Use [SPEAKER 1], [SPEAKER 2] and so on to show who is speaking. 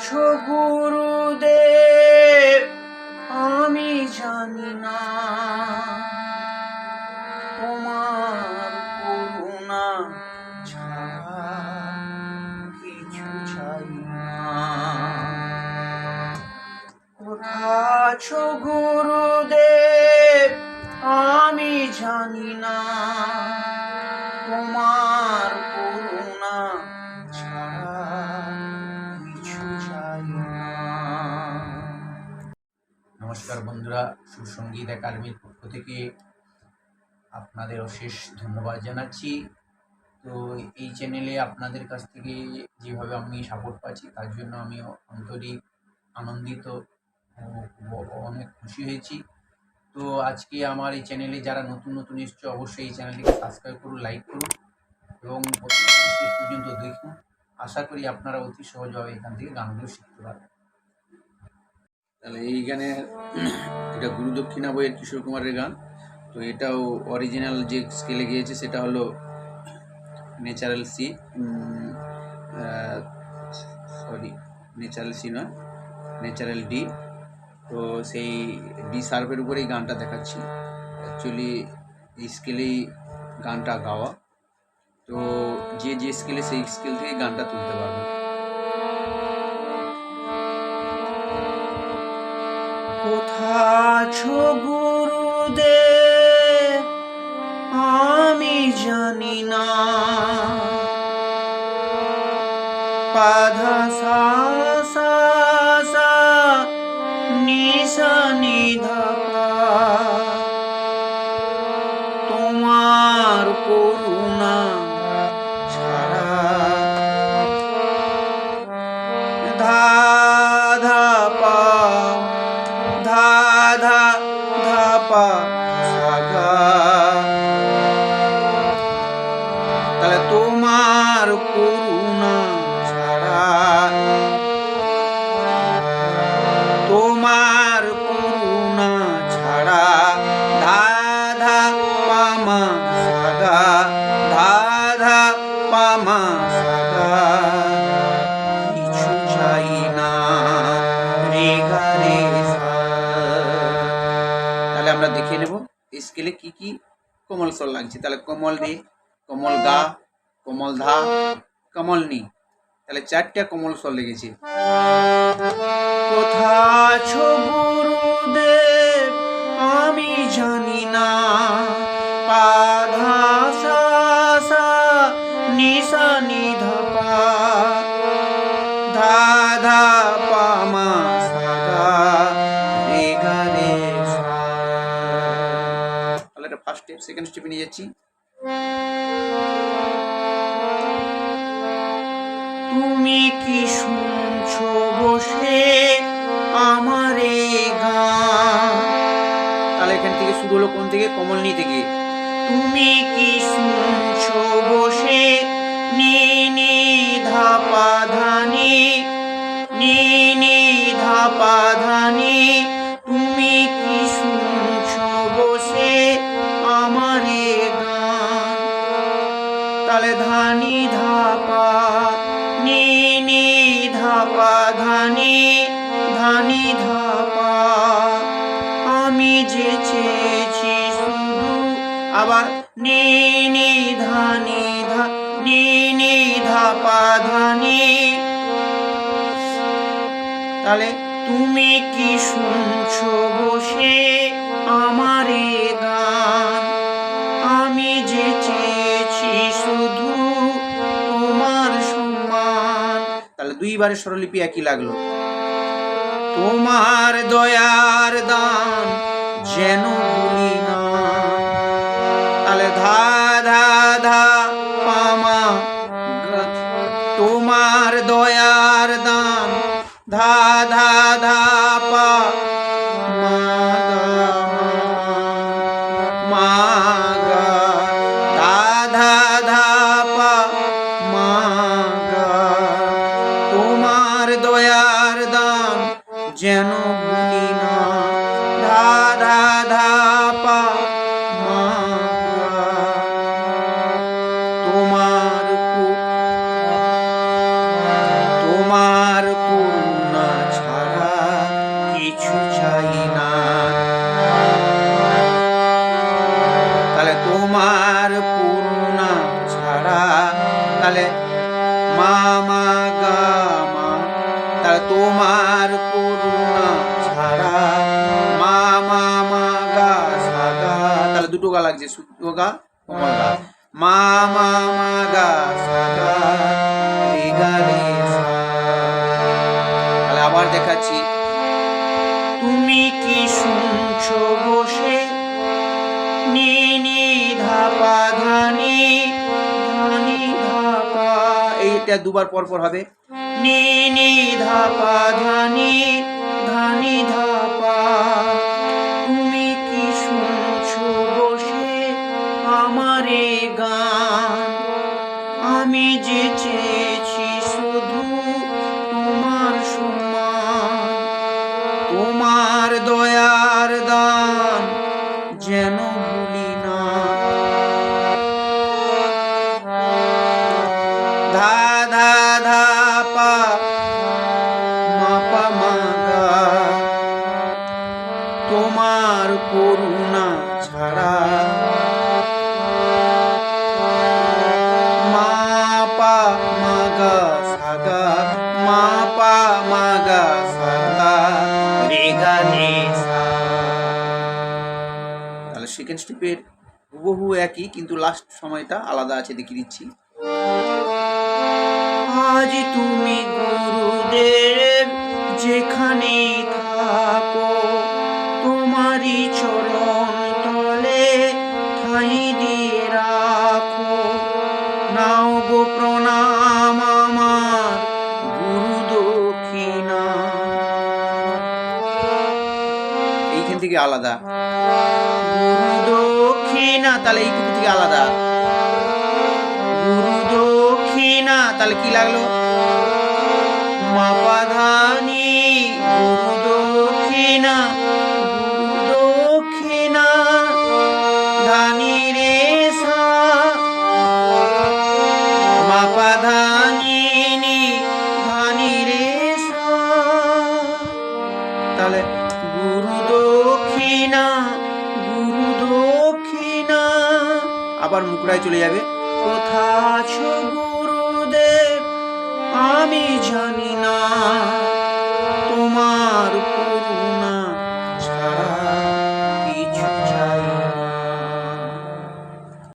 [SPEAKER 1] আছো গুরুদেব আমি জানি না, তোমার করুণা ছাড়া কিছু চাই না। কোথা আছো গুরুদেব আমি জানি না, তোমার করুণা ছাড়া কিছু চাই না। নমস্কার বন্ধুরা, সুসঙ্গীত একাডেমির পক্ষ থেকে আপনাদের অশেষ ধন্যবাদ জানাচ্ছি। তো এই চ্যানেলে আপনাদের কাছ থেকে যেভাবে আমি সাপোর্ট পাচ্ছি তার জন্য আমি আন্তরিক আনন্দিত ও অনেক খুশি হয়েছি। তো আজকে আমার এই চ্যানেলে যারা নতুন এসছে অবশ্যই এই চ্যানেলটিকে সাবস্ক্রাইব করুন, লাইক করুন এবং শেষ পর্যন্ত দেখুন। আশা করি আপনারা অতি সহজভাবে এখান থেকে গানগুলো শিখতে পারবেন। তাহলে এই গানে এটা গুরু দক্ষিণা বইয়ের কিশোর কুমারের গান। তো এটাও অরিজিনাল যে স্কেলে গিয়েছে সেটা হলো ন্যাচারাল সি, ন্যাচারাল সি নয়, ন্যাচারাল ডি। তো সেই ডি শার্পের উপরেই গানটা দেখাচ্ছি। অ্যাকচুয়ালি এই স্কেলেই গানটা গাওয়া, তো যে স্কেলে সেই স্কেল থেকে গানটা তুলতে পারবে। কোথা আছো গুরুদেব আমি জানি না, পাধা সা সা সা নি সা নি ধা পা, তোমার করুণা ছাড়া ধা ধা পা ধা ধা ধা পা সা গা। তাহলে তোমার করুণা ছাড়া, তোমার করুণা ছাড়া ধা ধা পা মা সা গা, ধা ধা পা মা সা গা, কিছু চাই না রে গা রে সা। তাহলে আমরা দেখে নেব স্কেলে কি কি কোমল স্বর লাগছে। তাহলে কোমল রে, কোমল গা, কোমল ধা, কোমল নি। তাহলে চারটা কোমল স্বর লেগেছে। কোথা আছো গুরুদেব আমি জানি না, পা ধা সা সা নি সা নি ধা পা, ধা ধা পা মা সা গা রে গা রে সা। তাহলে এটা ফার্স্ট স্টেপ। সেকেন্ড স্টেপে নিয়ে যাচ্ছি। তুমি কি শুনছো বসে আমার গান। তাহলে এখান থেকে শুরু হলো কোন থেকে? কমলনি থেকে। তুমি কি শুনছো বসে নি নি ধা পা ধা নি, নি নি ধা পা ধা নি, তুমি কি শুনছো বসে আমার গান। তাহলে ধা নি ধা পা নি নি ধা পা ধা নি, ধা নি ধা পা, আমি যে চেয়েছি শুধু। আবার নি নি ধা নি ধা, নি নি ধা পা ধা নি। তাহলে তুমি কি শুনছো বসে আমার গান, আমি যে চেয়েছি শুধু তোমার সম্মান। তাহলে দুইবারে স্বরলিপি একই লাগলো। তোমার দয়ার দান যেন ভুলি না। তাহলে ধা ধা ধা পা মা, তোমার দয়ার দান ধা ধা ধা পা মা গা মা গা, ধা ধা ধা পা মা গা, তোমার দয়ার দান যেন ভুলি না। ধা ধা ধা পা মা গা, তোমার করুণা
[SPEAKER 2] লাগছে শুদ্ধ গা কোমল গা। মা মা মা গা সা গা রে গা রে সা। তাহলে আবার দেখাচ্ছি। তুমি কি শুনছো বসে নি নি ধা পা ধা নি ধা নি ধা পা, এইটা দুবার পর পর হবে। নি নি ধা পা ধা নি ধা পা। তুমি কি শুনছো বসে আমারে গান, আমি যে চেয়েছি শুধু তোমার সম্মান, তোমার দয়ার দান যেন ভুলি না। ধা ধা ধা পা মা পা মা গা, তোমার করুণা ছাড়া মা পা মা গা সা গা মা পা মা গা সা গা রে গা রে সা। তাহলে সেকেন্ড স্টেপের হুবহু একই, কিন্তু লাস্ট সময়টা আলাদা আছে, দেখিয়ে দিচ্ছি। আজ তুমি গুরুদেব যেখানে থাকো, তোমারই চরণ তলে ঠাঁই দিয়ে রাখো। নাও গো প্রণাম আমার গুরু দক্ষিণা। এইখান থেকে আলাদা গুরু দক্ষিণা, তাহলে এইটুকু থেকে আলাদা গুরু দক্ষিণা। তাহলে কি লাগলো? মা পা ধা নি গুরু দক্ষিণা, গুরু দক্ষিণা ধা নি রে সা, মা পা ধা নি ধা নি রে সা। তাহলে গুরু দক্ষিণা গুরু দক্ষিণা। আবার মুকুড়ায় চলে যাবে। কোথা আছো গুরুদেব আমি জানি না, তোমার